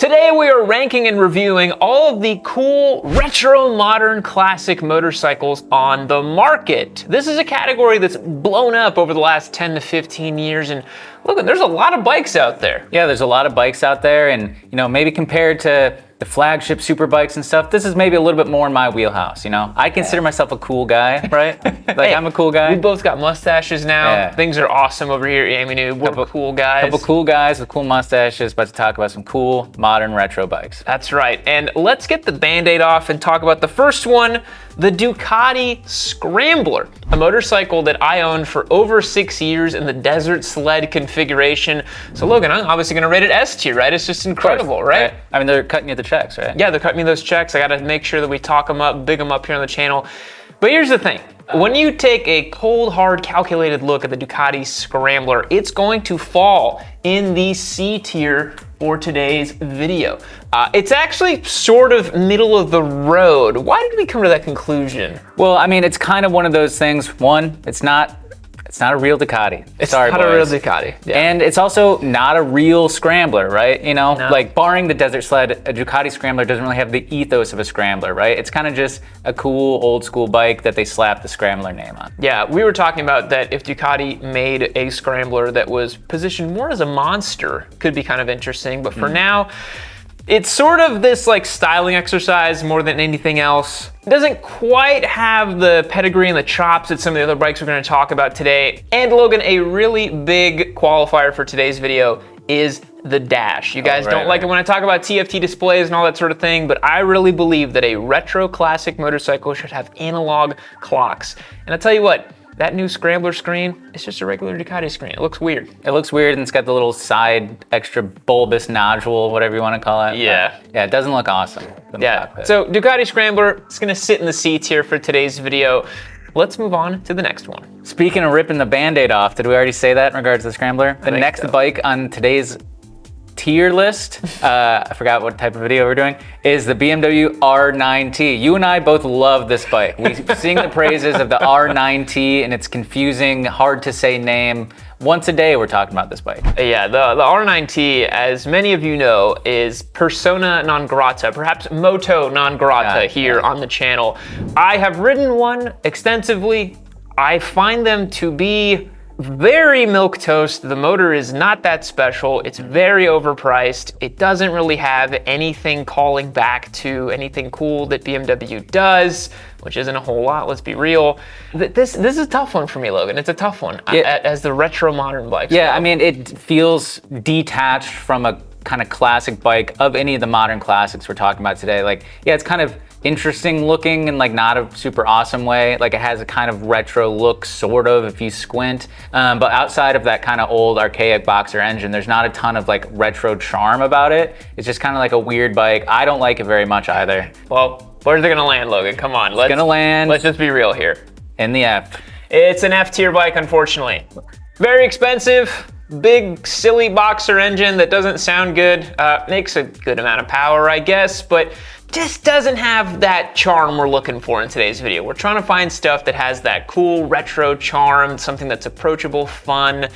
Today we are ranking and reviewing all of the cool, retro, modern, classic motorcycles on the market. This is a category that's blown up over the last 10 to 15 years, and look, there's a lot of bikes out there. Yeah, there's a lot of bikes out there, and maybe compared to the flagship super bikes and stuff, this is maybe a little bit more in my wheelhouse, I consider myself a cool guy, right? Like, hey, I'm a cool guy. We both got mustaches now. Yeah. Things are awesome over here at Yamaha. We're cool guys. Couple cool guys with cool mustaches, about to talk about some cool, modern retro bikes. That's right, and let's get the Band-Aid off and talk about the first one, the Ducati Scrambler, a motorcycle that I owned for over 6 years in the desert sled configuration. So Logan, I'm obviously gonna rate it S tier, right? It's just incredible, right? I mean, they're cutting you the checks, right? Yeah, they're cutting me those checks. I gotta make sure that we talk them up, big them up here on the channel. But here's the thing. When you take a cold, hard, calculated look at the Ducati Scrambler, it's going to fall in the C tier for today's video. It's actually sort of middle of the road. Why did we come to that conclusion? Well, I mean, it's kind of one of those things. One, it's not a real Ducati. Sorry, not a real Ducati. Yeah. And it's also not a real Scrambler, right? No. Like barring the desert sled, a Ducati Scrambler doesn't really have the ethos of a Scrambler, right? It's kind of just a cool old school bike that they slapped the Scrambler name on. Yeah, we were talking about that if Ducati made a Scrambler that was positioned more as a monster, could be kind of interesting. But for now, it's sort of this like styling exercise more than anything else. It doesn't quite have the pedigree and the chops that some of the other bikes we're going to talk about today. And Logan, a really big qualifier for today's video is the dash. You guys don't like it when I talk about TFT displays and all that sort of thing, but I really believe that a retro classic motorcycle should have analog clocks. And I'll tell you what, that new Scrambler screen, it's just a regular Ducati screen. It looks weird. It looks weird, and it's got the little side extra bulbous nodule, whatever you want to call it. Yeah. Yeah, it doesn't look awesome. Yeah, so Ducati Scrambler, it's gonna sit in the C tier for today's video. Let's move on to the next one. Speaking of ripping the Band-Aid off, did we already say that in regards to the Scrambler? The next bike on today's tier list, I forgot what type of video we're doing, is the BMW R NineT. You and I both love this bike. We sing the praises of the R NineT and its confusing, hard to say name. Once a day we're talking about this bike. Yeah, the R NineT, as many of you know, is persona non grata, perhaps moto non grata here on the channel. I have ridden one extensively. I find them to be very milquetoast. The motor is not that special. It's very overpriced. It doesn't really have anything calling back to anything cool that BMW does, which isn't a whole lot, let's be real. This is a tough one for me, Logan. It's a tough one as the retro modern bike. Yeah, I mean, it feels detached from a kind of classic bike of any of the modern classics we're talking about today. Like, yeah, it's kind of interesting looking in like not a super awesome way. Like it has a kind of retro look, sort of, if you squint. But outside of that kind of old archaic boxer engine, there's not a ton of like retro charm about it. It's just kind of like a weird bike. I don't like it very much either. Well, where's it gonna land, Logan? Come on, let's land. Let's just be real here. In the F. It's an F tier bike, unfortunately. Very expensive. Big, silly boxer engine that doesn't sound good. Makes a good amount of power, I guess, but just doesn't have that charm we're looking for in today's video. We're trying to find stuff that has that cool retro charm, something that's approachable, fun.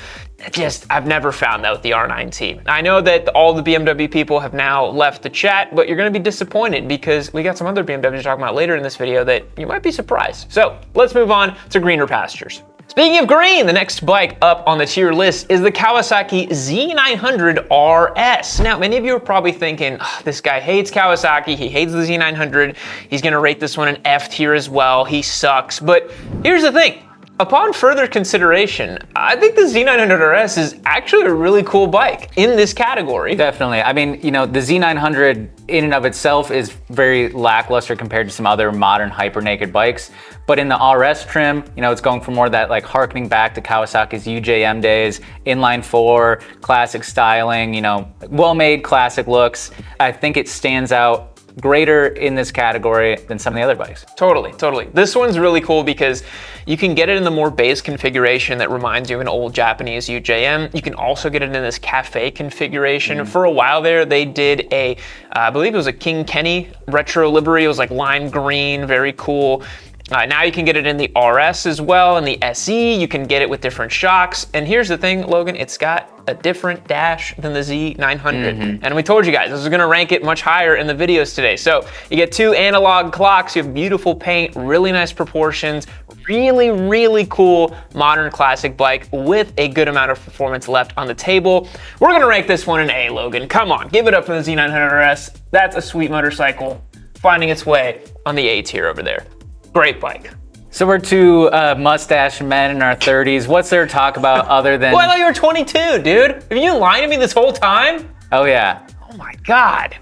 I've never found that with the R NineT. I know that all the BMW people have now left the chat, but you're gonna be disappointed because we got some other BMWs to talk about later in this video that you might be surprised. So let's move on to greener pastures. Speaking of green, the next bike up on the tier list is the Kawasaki Z900 RS. Now, many of you are probably thinking, oh, this guy hates Kawasaki, he hates the Z900, he's gonna rate this one an F tier as well, he sucks. But here's the thing. Upon further consideration, I think the Z900 RS is actually a really cool bike in this category. Definitely. I mean, the Z900 in and of itself is very lackluster compared to some other modern hyper naked bikes. But in the RS trim, it's going for more of that like harkening back to Kawasaki's UJM days, inline four, classic styling, well-made classic looks. I think it stands out greater in this category than some of the other bikes. Totally. This one's really cool because you can get it in the more base configuration that reminds you of an old Japanese UJM. You can also get it in this cafe configuration. For a while there, they did I believe it was a King Kenny retro livery. It was like lime green, very cool. Now you can get it in the RS as well, and the SE. You can get it with different shocks. And here's the thing, Logan, it's got a different dash than the Z900. And we told you guys, this is gonna rank it much higher in the videos today. So you get 2 analog clocks, you have beautiful paint, really nice proportions, really, really cool modern classic bike with a good amount of performance left on the table. We're gonna rank this one an A, Logan. Come on, give it up for the Z900 RS. That's a sweet motorcycle finding its way on the A tier over there. Great bike. So we're 2 mustache men in our 30s. What's there to talk about other than... Well, I thought you were 22, dude. Have you been lying to me this whole time? Oh, yeah. Oh my God.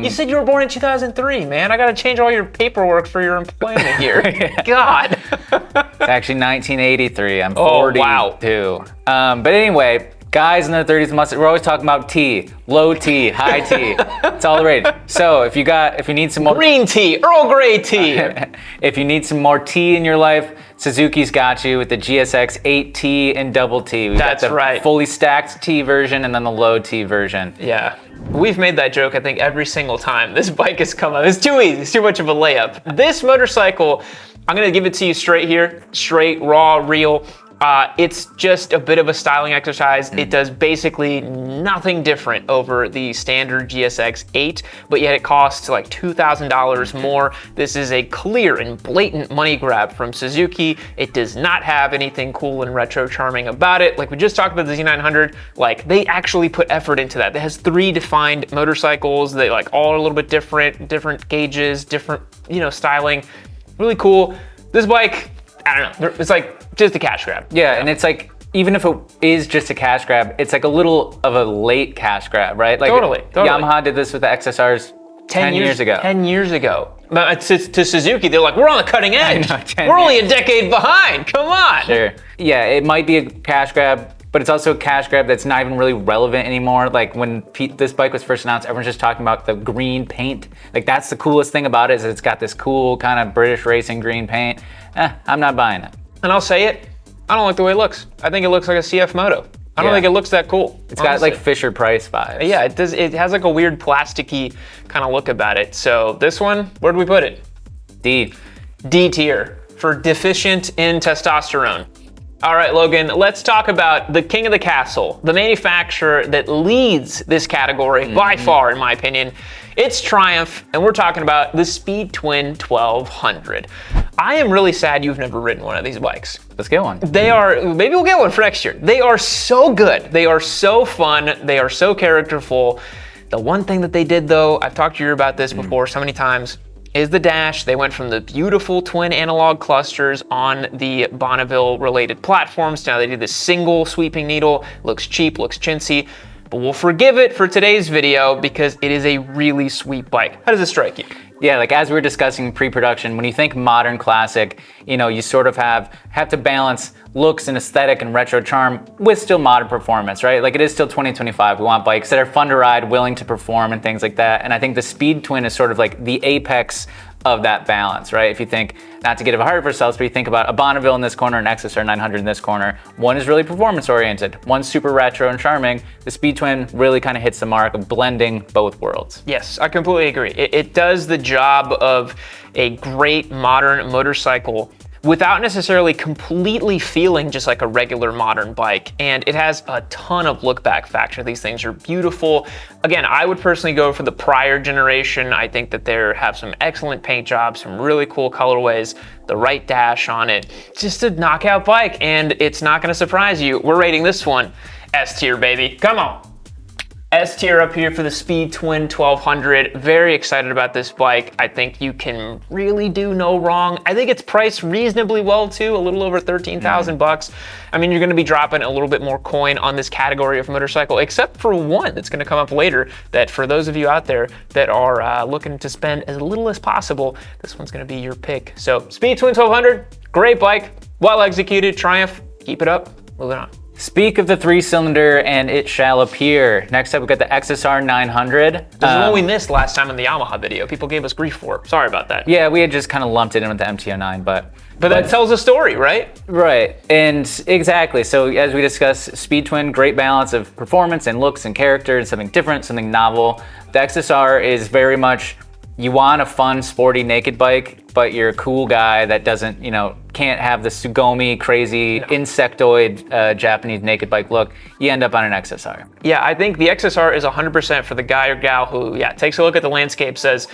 You said you were born in 2003, man. I gotta change all your paperwork for your employment here. God. It's actually 1983. I'm 42. Oh, wow. But anyway, guys in their 30s mustache, we're always talking about T, low T, high T. It's all the rage. So if you need some more green tea, Earl Grey tea. If you need some more tea in your life, Suzuki's got you with the GSX-8T and double T. We've got the fully stacked T version and then the low T version. Yeah. We've made that joke, I think, every single time this bike has come up. It's too easy. It's too much of a layup. This motorcycle, I'm gonna give it to you straight here, straight, raw, real. It's just a bit of a styling exercise. It does basically nothing different over the standard GSX-8, but yet it costs like $2,000 more. This is a clear and blatant money grab from Suzuki. It does not have anything cool and retro charming about it. Like we just talked about the Z900, like they actually put effort into that. It has 3 defined motorcycles. They like all are a little bit different gauges, different, styling. Really cool. This bike, I don't know, it's like just a cash grab. Yeah, and it's like, even if it is just a cash grab, it's like a little of a late cash grab, right? Like Totally. Yamaha did this with the XSRs 10 years ago. 10 years ago. But to Suzuki, they're like, we're on the cutting edge. We're only a decade behind, come on. Sure. Yeah, it might be a cash grab, but it's also a cash grab that's not even really relevant anymore. Like when this bike was first announced, everyone's just talking about the green paint. Like that's the coolest thing about it, is it's got this cool kind of British racing green paint. I'm not buying it. And I'll say it, I don't like the way it looks. I think it looks like a CF Moto. I don't think it looks that cool. It's got like Fisher Price vibes. Yeah, it does. It has like a weird plasticky kind of look about it. So this one, where do we put it? D. D tier for deficient in testosterone. All right, Logan, let's talk about the king of the castle, the manufacturer that leads this category by far, in my opinion. It's Triumph, and we're talking about the Speed Twin 1200. I am really sad you've never ridden one of these bikes. Let's get one. They are, maybe we'll get one for next year. They are so good. They are so fun. They are so characterful. The one thing that they did though, I've talked to you about this before so many times, is the dash. They went from the beautiful twin analog clusters on the Bonneville related platforms. Now they do this single sweeping needle. Looks cheap, looks chintzy, but we'll forgive it for today's video because it is a really sweet bike. How does it strike you? Yeah, like as we were discussing pre-production, when you think modern classic, you sort of have to balance looks and aesthetic and retro charm with still modern performance, right? Like it is still 2025. We want bikes that are fun to ride, willing to perform and things like that. And I think the Speed Twin is sort of like the apex of that balance, right? If you think, not to get hard of ourselves, but you think about a Bonneville in this corner, an XSR900 in this corner, one is really performance oriented, one's super retro and charming. The Speed Twin really kind of hits the mark of blending both worlds. Yes, I completely agree. It does the job of a great modern motorcycle without necessarily completely feeling just like a regular modern bike. And it has a ton of look back factor. These things are beautiful. Again, I would personally go for the prior generation. I think that they have some excellent paint jobs, some really cool colorways, the right dash on it. Just a knockout bike, and it's not gonna surprise you. We're rating this one S tier, baby. Come on. S tier up here for the Speed Twin 1200. Very excited about this bike. I think you can really do no wrong. I think it's priced reasonably well too, a little over 13,000 bucks. I mean, you're gonna be dropping a little bit more coin on this category of motorcycle, except for one that's gonna come up later, that for those of you out there that are looking to spend as little as possible, this one's gonna be your pick. So Speed Twin 1200, great bike, well executed, Triumph, keep it up, moving on. Speak of the 3-cylinder, and it shall appear. Next up, we've got the XSR900. This is one we missed last time in the Yamaha video. People gave us grief for. Sorry about that. Yeah, we had just kind of lumped it in with the MT-09, but that tells a story, right? Right, and exactly. So as we discussed, Speed Twin, great balance of performance and looks and character and something different, something novel. The XSR is very much you want a fun, sporty naked bike, but you're a cool guy that doesn't, can't have the Sugami crazy insectoid Japanese naked bike look, you end up on an XSR. Yeah, I think the XSR is 100% for the guy or gal who, takes a look at the landscape, says,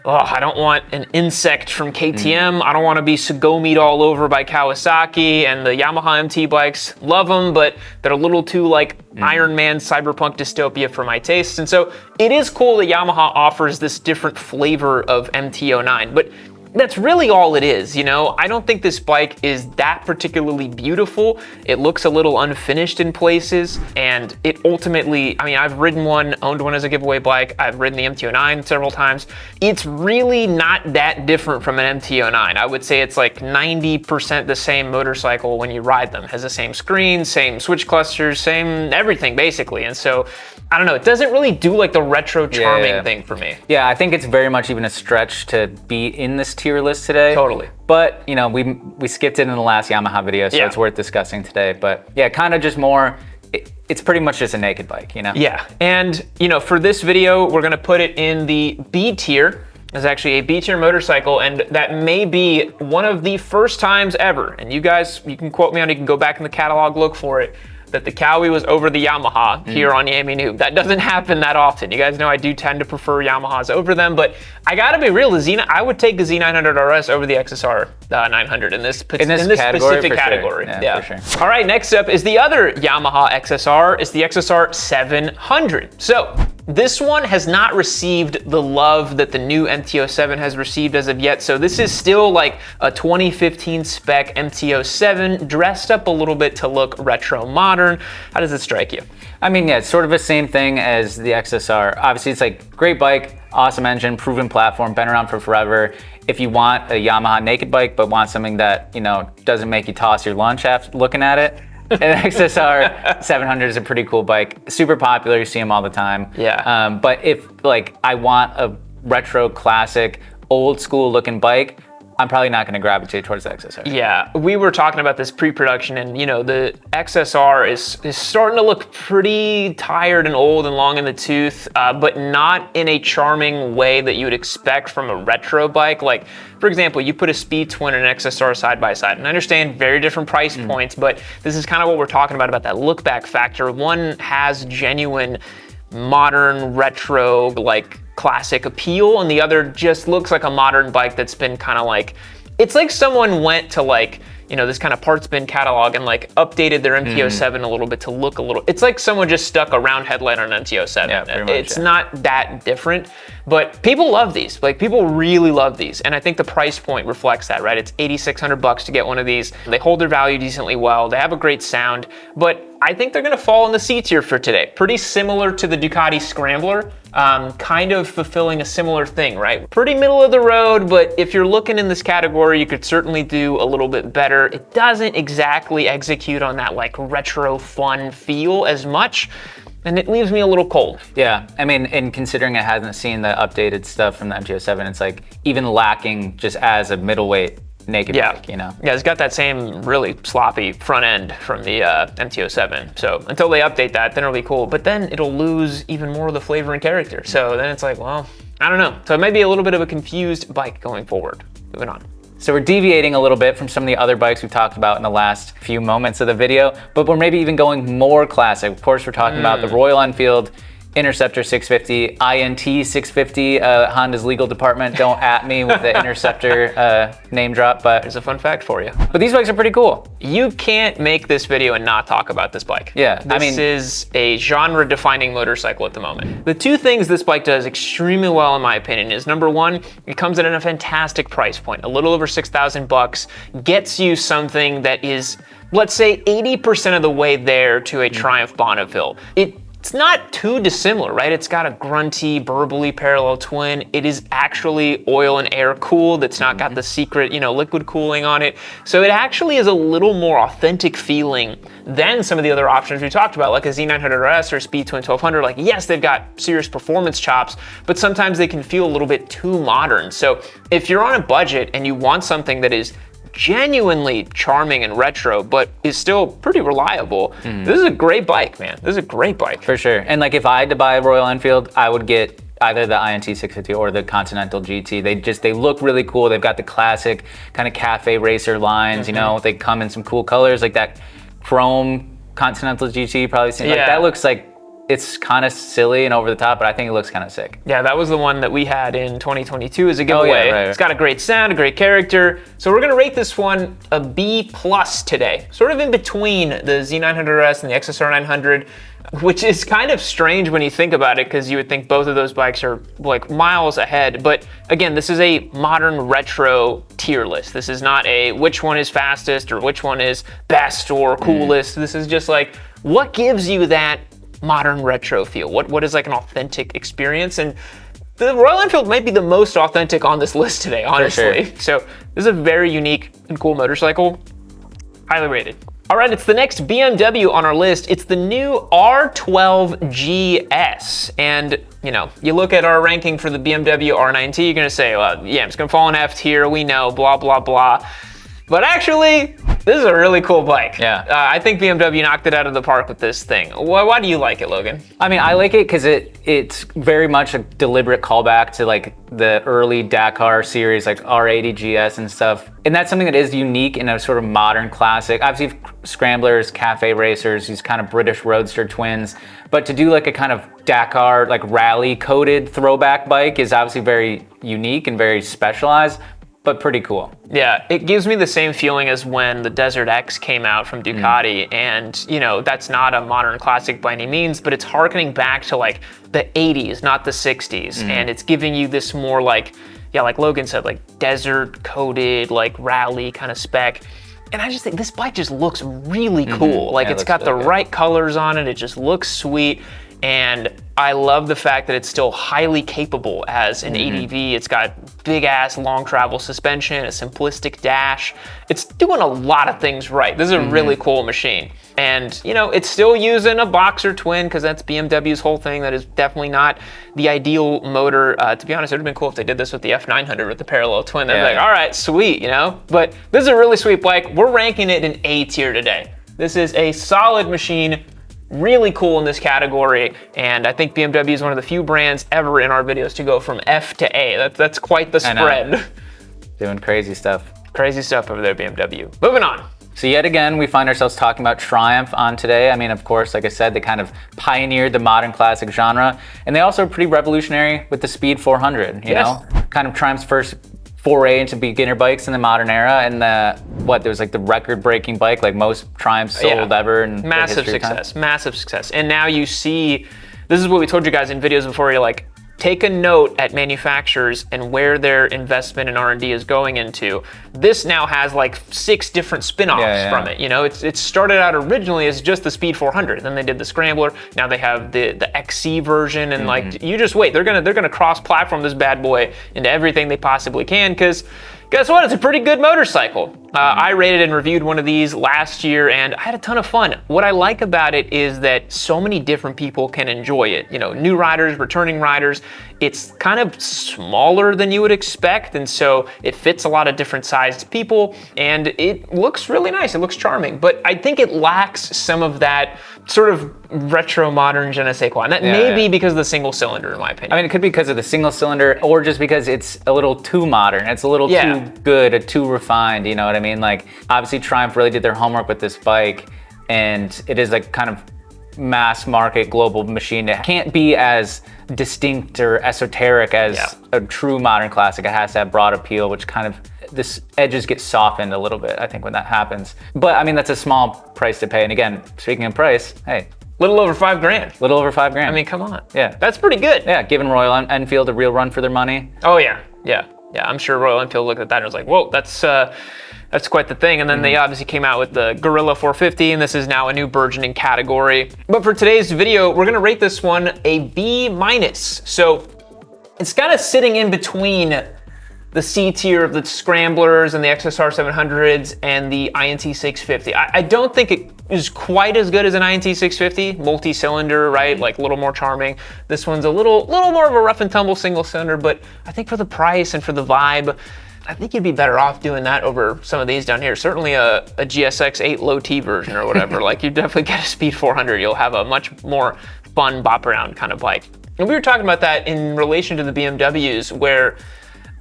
oh, I don't want an insect from KTM. I don't want to be Sugomi'd all over by Kawasaki, and the Yamaha MT bikes, love them, but they're a little too like Iron Man cyberpunk dystopia for my taste. And so it is cool that Yamaha offers this different flavor of MT-09, but that's really all it is, I don't think this bike is that particularly beautiful. It looks a little unfinished in places, and it ultimately, I've ridden one, owned one as a giveaway bike. I've ridden the MT-09 several times. It's really not that different from an MT-09. I would say it's like 90% the same motorcycle when you ride them. It has the same screen, same switch clusters, same everything basically. And so, I don't know, it doesn't really do like the retro charming thing for me. Yeah, I think it's very much even a stretch to be in this tier list today. Totally. But, we skipped it in the last Yamaha video, so it's worth discussing today. But yeah, kind of just more, it's pretty much just a naked bike, Yeah, and, for this video, we're gonna put it in the B tier. It's actually a B tier motorcycle, and that may be one of the first times ever, and you guys, you can quote me on it, you can go back in the catalog, look for it, that the Kawi was over the Yamaha here on Yami Noob. That doesn't happen that often. You guys know I do tend to prefer Yamahas over them, but I gotta be real, I would take the Z900 RS over the XSR 900 in this specific category. Sure. Yeah, for sure. All right, next up is the other Yamaha XSR, is the XSR700. So, this one has not received the love that the new MT-07 has received as of yet, so this is still like a 2015 spec MT-07 dressed up a little bit to look retro modern. How does it strike you? It's sort of the same thing as the XSR. Obviously, it's like great bike, awesome engine, proven platform, been around for forever. If you want a Yamaha naked bike, but want something that, doesn't make you toss your lunch after looking at it, an XSR 700 is a pretty cool bike. Super popular, you see them all the time. Yeah. But if I want a retro classic, old school looking bike, I'm probably not gonna gravitate towards the XSR. Yeah, we were talking about this pre-production, and the XSR is starting to look pretty tired and old and long in the tooth, but not in a charming way that you would expect from a retro bike. Like, for example, you put a Speed Twin and an XSR side by side, and I understand very different price points, but this is kind of what we're talking about that look back factor. One has genuine modern retro, like classic appeal, and the other just looks like a modern bike that's been kind of like, it's like someone went to like, this kind of parts bin catalog and like updated their MT-07 a little bit to look a little, it's like someone just stuck a round headlight on an MT-07. Yeah, it's not that different, but people love these. Like, people really love these, and I think the price point reflects that, right? It's $8,600 to get one of these. They hold their value decently well. They have a great sound, but I think they're gonna fall in the C tier for today. Pretty similar to the Ducati Scrambler, kind of fulfilling a similar thing, right? Pretty middle of the road, but if you're looking in this category, you could certainly do a little bit better. It doesn't exactly execute on that like retro fun feel as much, and it leaves me a little cold. Yeah, and considering it hasn't seen the updated stuff from the MT-07, it's like even lacking just as a middleweight naked bike, Yeah, it's got that same really sloppy front end from the MT-07. So until they update that, then it'll be cool. But then it'll lose even more of the flavor and character. So then it's like, well, I don't know. So it may be a little bit of a confused bike going forward. Moving on. So we're deviating a little bit from some of the other bikes we've talked about in the last few moments of the video, but we're maybe even going more classic. Of course, we're talking about the Royal Enfield Interceptor 650, INT 650, Honda's legal department. Don't at me with the Interceptor name drop, but there's a fun fact for you. But these bikes are pretty cool. You can't make this video and not talk about this bike. Yeah, This is a genre-defining motorcycle at the moment. The two things this bike does extremely well, in my opinion, is number one, it comes in at a fantastic price point. A little over $6,000, gets you something that is, let's say, 80% of the way there to a Triumph Bonneville. It's not too dissimilar, right? It's got a grunty, burbly parallel twin. It is actually oil and air cooled. It's not got the secret, liquid cooling on it. So it actually is a little more authentic feeling than some of the other options we talked about, like a Z900 RS or Speed Twin 1200. Like, yes, they've got serious performance chops, but sometimes they can feel a little bit too modern. So if you're on a budget and you want something that is genuinely charming and retro, but is still pretty reliable. This is a great bike, man. This is a great bike. For sure. And like if I had to buy a Royal Enfield, I would get either the INT 650 or the Continental GT. They look really cool. They've got the classic kind of cafe racer lines, you know, they come in some cool colors like that chrome Continental GT, you probably seen. Like that looks like, it's kind of silly and over the top, but I think it looks kind of sick. Yeah, that was the one that we had in 2022 as a giveaway. Oh, yeah, right. It's got a great sound, a great character. So we're gonna rate this one a B+ today. Sort of in between the Z900 RS and the XSR900, which is kind of strange when you think about it, because you would think both of those bikes are like miles ahead. But again, this is a modern retro tier list. This is not a which one is fastest or which one is best or coolest. This is just like, what gives you that modern retro feel? What is like an authentic experience? And the Royal Enfield might be the most authentic on this list today, honestly. For sure. So this is a very unique and cool motorcycle. Highly rated. All right, it's the next BMW on our list. It's the new R12 GS. And you know, you look at our ranking for the BMW R NineT, you're gonna say, well, yeah, it's gonna fall in F tier, we know, blah, blah, blah. But actually, this is a really cool bike. Yeah. I think BMW knocked it out of the park with this thing. Why do you like it, Logan? I mean, I like it because it's very much a deliberate callback to like the early Dakar series, like R80 GS and stuff. And that's something that is unique in a sort of modern classic. Obviously, Scramblers, cafe racers, these kind of British roadster twins. But to do like a kind of Dakar, like rally coded throwback bike is obviously very unique and very specialized, but pretty cool. Yeah, it gives me the same feeling as when the Desert X came out from Ducati, and you know, that's not a modern classic by any means, but it's harkening back to like the 80s, not the 60s, and it's giving you this more like, yeah, like Logan said, like desert coated, like rally kind of spec. And I just think this bike just looks really cool. Like it's got the right colors on it, it just looks sweet. And I love the fact that it's still highly capable as an ADV. It's got big ass long travel suspension, a simplistic dash. It's doing a lot of things right. This is a really cool machine. And you know, it's still using a boxer twin because that's BMW's whole thing. That is definitely not the ideal motor. To be honest, it would have been cool if they did this with the F900 with the parallel twin. They'd be like, all right, sweet, you know? But this is a really sweet bike. We're ranking it in A tier today. This is a solid machine. Really cool in this category, and I think BMW is one of the few brands ever in our videos to go from F to A. That's quite the spread. Doing crazy stuff. Crazy stuff over there, BMW. Moving on. So yet again, we find ourselves talking about Triumph on today. I mean, of course, like I said, they kind of pioneered the modern classic genre, and they also are pretty revolutionary with the Speed 400, you know? Kind of Triumph's first foray into beginner bikes in the modern era, and there was like the record-breaking bike, like most Triumphs sold ever. And massive success. And now you see, this is what we told you guys in videos before, you're like, take a note at manufacturers and where their investment in R&D is going into. This now has like 6 different spin-offs from it. You know, it started out originally as just the Speed 400. Then they did the Scrambler. Now they have the XC version, and like, you just wait. They're gonna cross-platform this bad boy into everything they possibly can, because guess what? It's a pretty good motorcycle. I rated and reviewed one of these last year, and I had a ton of fun. What I like about it is that so many different people can enjoy it. You know, new riders, returning riders. It's kind of smaller than you would expect, and so it fits a lot of different sized people, and it looks really nice. It looks charming, but I think it lacks some of that sort of retro modern je ne sais quoi. And that may be because of the single cylinder, in my opinion. I mean, it could be because of the single cylinder, or just because it's a little too modern. It's a little too good, too refined, you know what I mean? Like, obviously Triumph really did their homework with this bike, and it is like kind of mass market global machine. It can't be as distinct or esoteric as a true modern classic. It has to have broad appeal, which kind of, this edges get softened a little bit, I think, when that happens. But I mean, that's a small price to pay. And again, speaking of price, hey, little over $5,000. Little over $5,000. I mean, come on. Yeah. That's pretty good. Yeah, giving Royal Enfield a real run for their money. Oh yeah. I'm sure Royal Enfield looked at that and was like, whoa, that's quite the thing. And then they obviously came out with the Gorilla 450, and this is now a new burgeoning category. But for today's video, we're gonna rate this one a B-. So it's kind of sitting in between the C tier of the Scramblers and the XSR700s and the INT 650. I don't think it is quite as good as an INT 650, multi-cylinder, right? Like a little more charming. This one's a little more of a rough and tumble single cylinder, but I think for the price and for the vibe, I think you'd be better off doing that over some of these down here. Certainly a GSX-8 low T version or whatever. Like, you definitely get a Speed 400. You'll have a much more fun bop around kind of bike. And we were talking about that in relation to the BMWs, where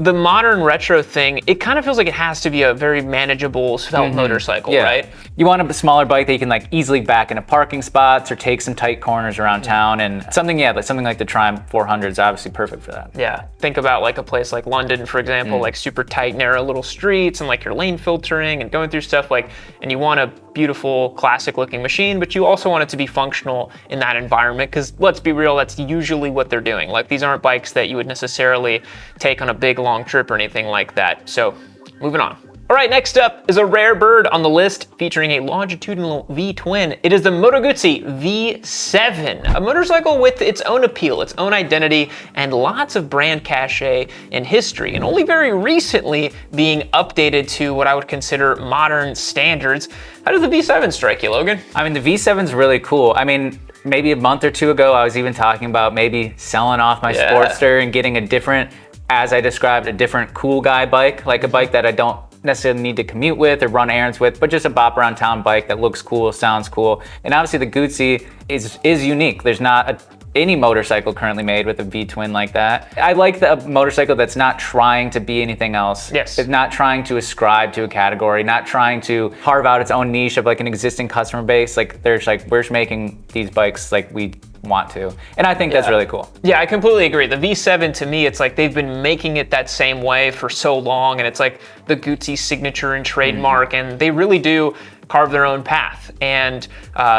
the modern retro thing, it kind of feels like it has to be a very manageable svelte motorcycle, right? You want a smaller bike that you can like easily back into parking spots or take some tight corners around town, and something like the Triumph 400 is obviously perfect for that. Yeah, think about like a place like London, for example, like super tight, narrow little streets and like your lane filtering and going through stuff like, and you want a beautiful, classic looking machine, but you also want it to be functional in that environment, because let's be real, that's usually what they're doing. Like, these aren't bikes that you would necessarily take on a big long trip or anything like that. So moving on. All right, next up is a rare bird on the list featuring a longitudinal V-twin. It is the Moto Guzzi V7, a motorcycle with its own appeal, its own identity, and lots of brand cachet and history, and only very recently being updated to what I would consider modern standards. How does the V7 strike you, Logan? I mean, the V7's really cool. I mean, maybe a month or two ago, I was even talking about maybe selling off my Sportster and getting a different, as I described, a different cool guy bike, like a bike that I don't necessarily need to commute with or run errands with, but just a bop around town bike that looks cool, sounds cool. And obviously the Guzzi is unique. There's not any motorcycle currently made with a V-twin like that. I like the motorcycle that's not trying to be anything else. Yes. It's not trying to ascribe to a category, not trying to carve out its own niche of like an existing customer base. Like, there's like, we're just making these bikes like we want to. And I think that's really cool. Yeah, I completely agree. The V7, to me, it's like they've been making it that same way for so long, and it's like the Guzzi signature and trademark, and they really do carve their own path. And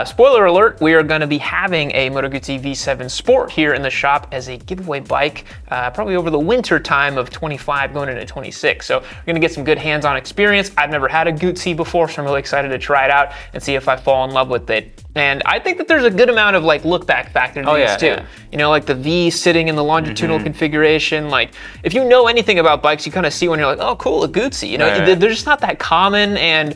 spoiler alert, we are going to be having a Moto Guzzi V7 Sport here in the shop as a giveaway bike, probably over the winter time of 25 going into 26. So we're going to get some good hands-on experience. I've never had a Guzzi before, so I'm really excited to try it out and see if I fall in love with it. And I think that there's a good amount of like look back factor to these too. You know, like the V sitting in the longitudinal configuration. Like, if you know anything about bikes, you kind of see when you're like, oh cool, a Guzzi. You know, they're just not that common, and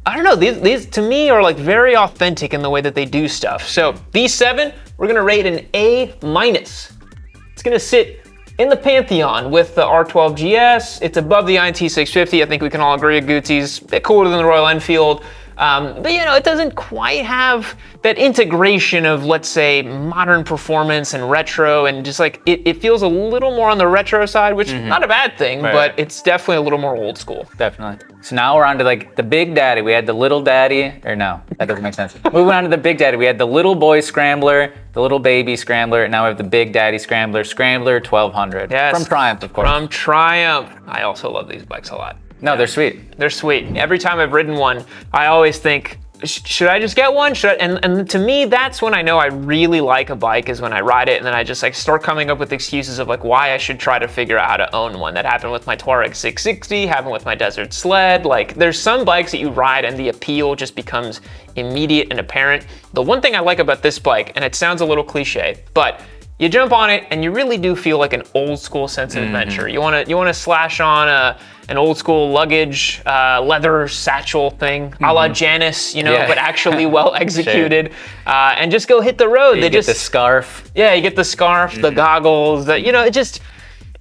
I don't know, these to me are like very authentic in the way that they do stuff. So V7, we're gonna rate an A-. It's gonna sit in the pantheon with the R12 GS. It's above the INT 650. I think we can all agree Guzzi's a bit cooler than the Royal Enfield. But you know, it doesn't quite have that integration of, let's say, modern performance and retro, and just like, it feels a little more on the retro side, which is not a bad thing, but it's definitely a little more old school. Definitely. So now we're on to like the big daddy. We had the little daddy, or no, that doesn't make sense. Moving on to the big daddy. We had the little boy Scrambler, the little baby Scrambler, and now we have the big daddy Scrambler, Scrambler 1200. Yes. From Triumph, of course. From Triumph. I also love these bikes a lot. No, they're sweet. They're sweet. Every time I've ridden one, I always think, should I just get one? And to me, that's when I know I really like a bike, is when I ride it and then I just like start coming up with excuses of like why I should try to figure out how to own one. That happened with my Touareg 660, happened with my Desert Sled. Like, there's some bikes that you ride and the appeal just becomes immediate and apparent. The one thing I like about this bike, and it sounds a little cliche, but you jump on it and you really do feel like an old school sense of adventure. You wanna slash on an old school luggage, leather satchel thing, a la Janus, you know, but actually well executed, and just go hit the road. You get the scarf. Yeah, you get the scarf, the goggles, you know,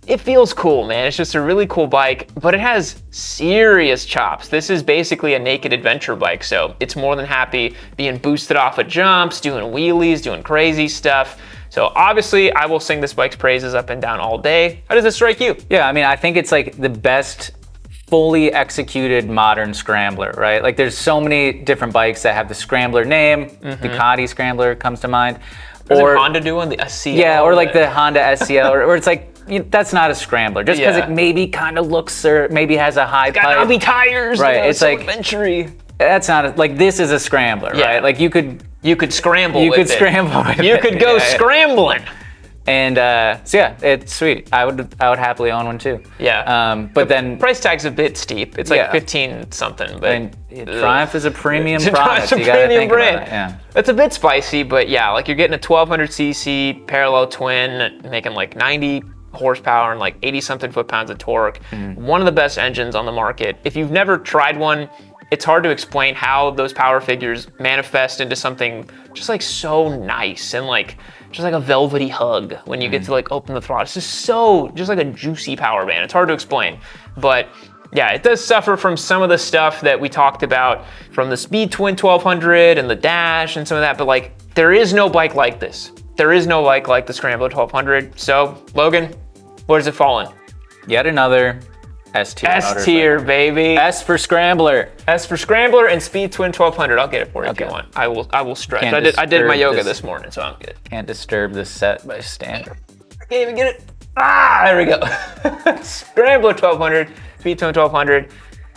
it feels cool, man. It's just a really cool bike, but it has serious chops. This is basically a naked adventure bike, so it's more than happy being boosted off of jumps, doing wheelies, doing crazy stuff. So obviously, I will sing this bike's praises up and down all day. How does it strike you? Yeah, I mean, I think it's like the best fully executed modern Scrambler, right? Like, there's so many different bikes that have the Scrambler name. Ducati Scrambler comes to mind. Or Honda do one, the SCL. Yeah, or like the Honda SCL, or it's like, you know, that's not a Scrambler. Just because it maybe kind of looks, or maybe has a high pipe. Got knobby tires, right? You know, it's so like adventure-y. That's not like, this is a Scrambler, right? Like, you could scramble. You could scramble with it. You could go scrambling. And so yeah, it's sweet. I would happily own one too. Yeah. But then price tag's a bit steep. It's like 15 something. But Triumph is a premium product. It's a premium brand. About it. Yeah. It's a bit spicy, but yeah, like, you're getting a 1200cc parallel twin, making like 90 horsepower and like 80 something foot-pounds of torque. One of the best engines on the market. If you've never tried one, it's hard to explain how those power figures manifest into something just like so nice and like just like a velvety hug when you get to like open the throttle. It's just like a juicy power band. It's hard to explain, but Yeah, it does suffer from some of the stuff that we talked about from the Speed Twin 1200 and the Dash and some of that, but like, there is no bike like this. There is no bike like the Scrambler 1200. So, Logan, where does it fall in? Yet another S tier. S tier, baby. S for Scrambler. S for Scrambler and Speed Twin 1200. I'll get it for you if you want. I will stretch. I did my yoga this morning, so I'm good. Can't disturb the set by standard. I can't even get it. Ah, there we go. Scrambler 1200, Speed Twin 1200.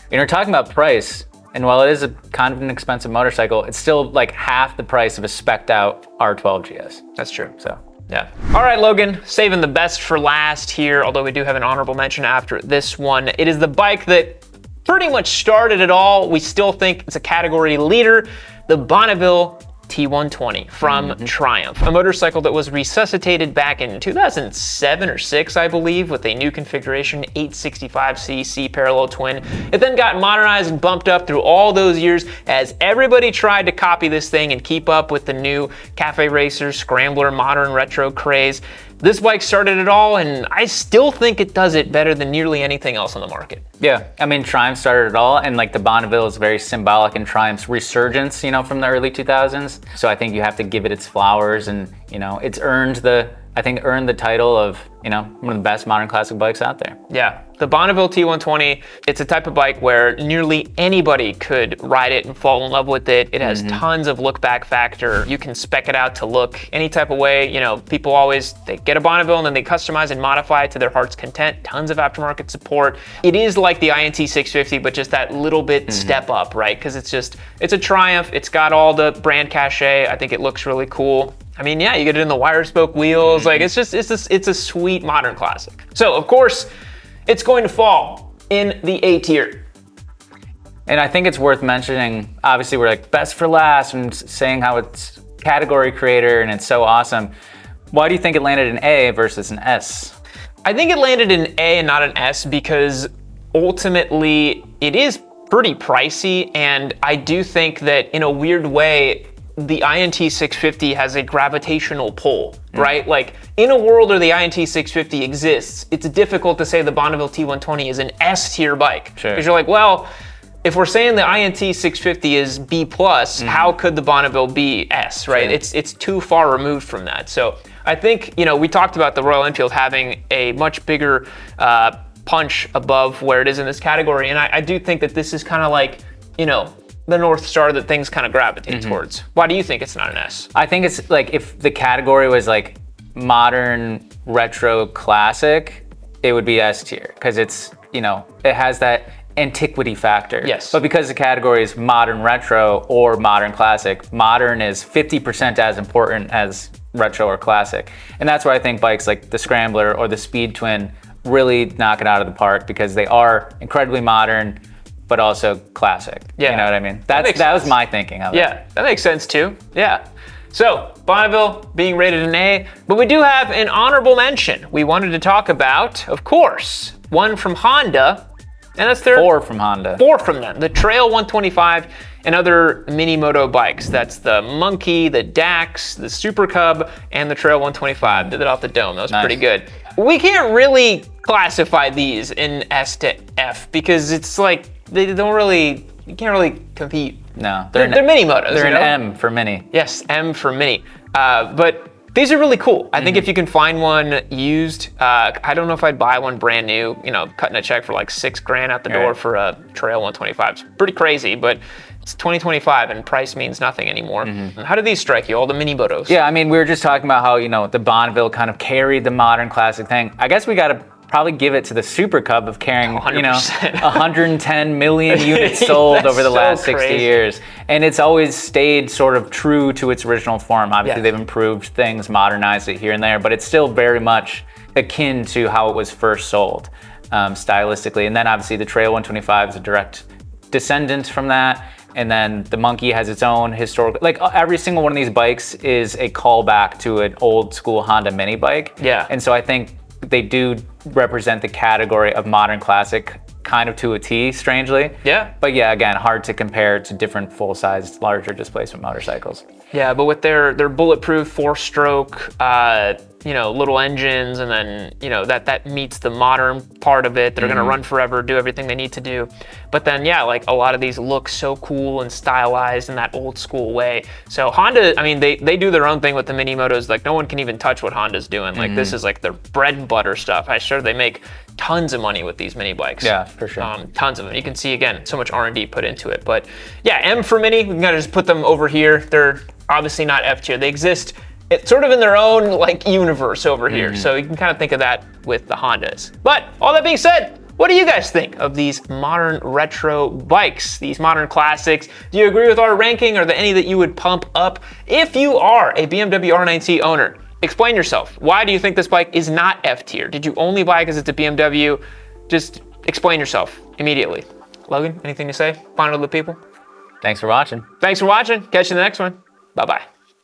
You're talking about price, and while it is a kind of an expensive motorcycle, it's still like half the price of a spec'd out R12 GS. That's true. So. Yeah. All right, Logan, saving the best for last here, although we do have an honorable mention after this one. It is the bike that pretty much started it all. We still think it's a category leader, the Bonneville T120 from Triumph, a motorcycle that was resuscitated back in 2007 or 6, I believe, with a new configuration, 865cc parallel twin. It then got modernized and bumped up through all those years as everybody tried to copy this thing and keep up with the new cafe racer, scrambler, modern retro craze. This bike started it all, and I still think it does it better than nearly anything else on the market. Yeah, I mean, Triumph started it all, and like the Bonneville is very symbolic in Triumph's resurgence, you know, from the early 2000s. So I think you have to give it its flowers, and you know, it's earned the title of, you know, one of the best modern classic bikes out there. Yeah, the Bonneville T120, it's a type of bike where nearly anybody could ride it and fall in love with it. It has tons of look back factor. You can spec it out to look any type of way. You know, people always, they get a Bonneville and then they customize and modify it to their heart's content. Tons of aftermarket support. It is like the INT 650, but just that little bit step up, right? Because it's a Triumph. It's got all the brand cachet. I think it looks really cool. I mean, yeah, you get it in the wire spoke wheels. Like, it's a sweet modern classic. So, of course, it's going to fall in the A tier. And I think it's worth mentioning, obviously we're like best for last and saying how it's category creator and it's so awesome. Why do you think it landed an A versus an S? I think it landed an A and not an S because ultimately it is pretty pricey, and I do think that in a weird way, the INT 650 has a gravitational pull, right? Like, in a world where the INT 650 exists, it's difficult to say the Bonneville T120 is an S tier bike. Sure. Because you're like, well, if we're saying the INT 650 is B+, how could the Bonneville be S, right? Sure. It's too far removed from that. So I think, you know, we talked about the Royal Enfield having a much bigger punch above where it is in this category, and I do think that this is kind of like, you know, the North Star that things kind of gravitate towards. Why do you think it's not an S? I think it's like, if the category was like modern retro classic, it would be S tier, because it's, you know, it has that antiquity factor. Yes. But because the category is modern retro or modern classic, modern is 50% as important as retro or classic. And that's where I think bikes like the Scrambler or the Speed Twin really knock it out of the park, because they are incredibly modern, but also classic. Yeah. You know what I mean? That was my thinking of it. Yeah, that makes sense too. Yeah. So, Bonneville being rated an A, but we do have an honorable mention. We wanted to talk about, of course, one from Honda, and that's their... 4 from Honda. 4 from them. The Trail 125 and other mini moto bikes. That's the Monkey, the Dax, the Super Cub, and the Trail 125. Did it off the dome. That was pretty good. We can't really classify these in S to F because it's like, they don't really, you can't really compete. No, they're mini motos. They're an M for mini. Yes, M for mini. But these are really cool. I think if you can find one used, I don't know if I'd buy one brand new, you know, cutting a check for like $6,000 out the door for a Trail 125. It's pretty crazy, but it's 2025 and price means nothing anymore. How do these strike you, all the mini motos? Yeah, I mean, we were just talking about how, you know, the Bonneville kind of carried the modern classic thing. I guess we got to probably give it to the Super Cub of carrying, 100%. You know, 110 million units sold over the last 60 years. And it's always stayed sort of true to its original form. Obviously, they've improved things, modernized it here and there, but it's still very much akin to how it was first sold stylistically. And then obviously the Trail 125 is a direct descendant from that. And then the Monkey has its own historical, like every single one of these bikes is a callback to an old school Honda mini bike. Yeah. And so I think they do represent the category of modern classic kind of to a T, strangely. Yeah. But yeah, again, hard to compare to different full-sized, larger displacement motorcycles. Yeah, but with their bulletproof 4-stroke, you know, little engines, and then, you know, that meets the modern part of it. They're gonna run forever, do everything they need to do. But then, yeah, like a lot of these look so cool and stylized in that old school way. So Honda, I mean, they do their own thing with the mini motos. Like no one can even touch what Honda's doing. Like this is like their bread and butter stuff. I'm sure they make tons of money with these mini bikes. Yeah, for sure. Tons of them. You can see, again, so much R&D put into it. But yeah, M for Mini, we can kind of just put them over here. They're obviously not F tier. They exist sort of in their own like universe over here. So you can kind of think of that with the Hondas. But all that being said, what do you guys think of these modern retro bikes, these modern classics? Do you agree with our ranking? Are there any that you would pump up? If you are a BMW R NineT owner, explain yourself. Why do you think this bike is not F tier? Did you only buy it because it's a BMW? Just explain yourself immediately. Logan, anything to say? Final to the people? Thanks for watching. Thanks for watching. Catch you in the next one. Bye-bye.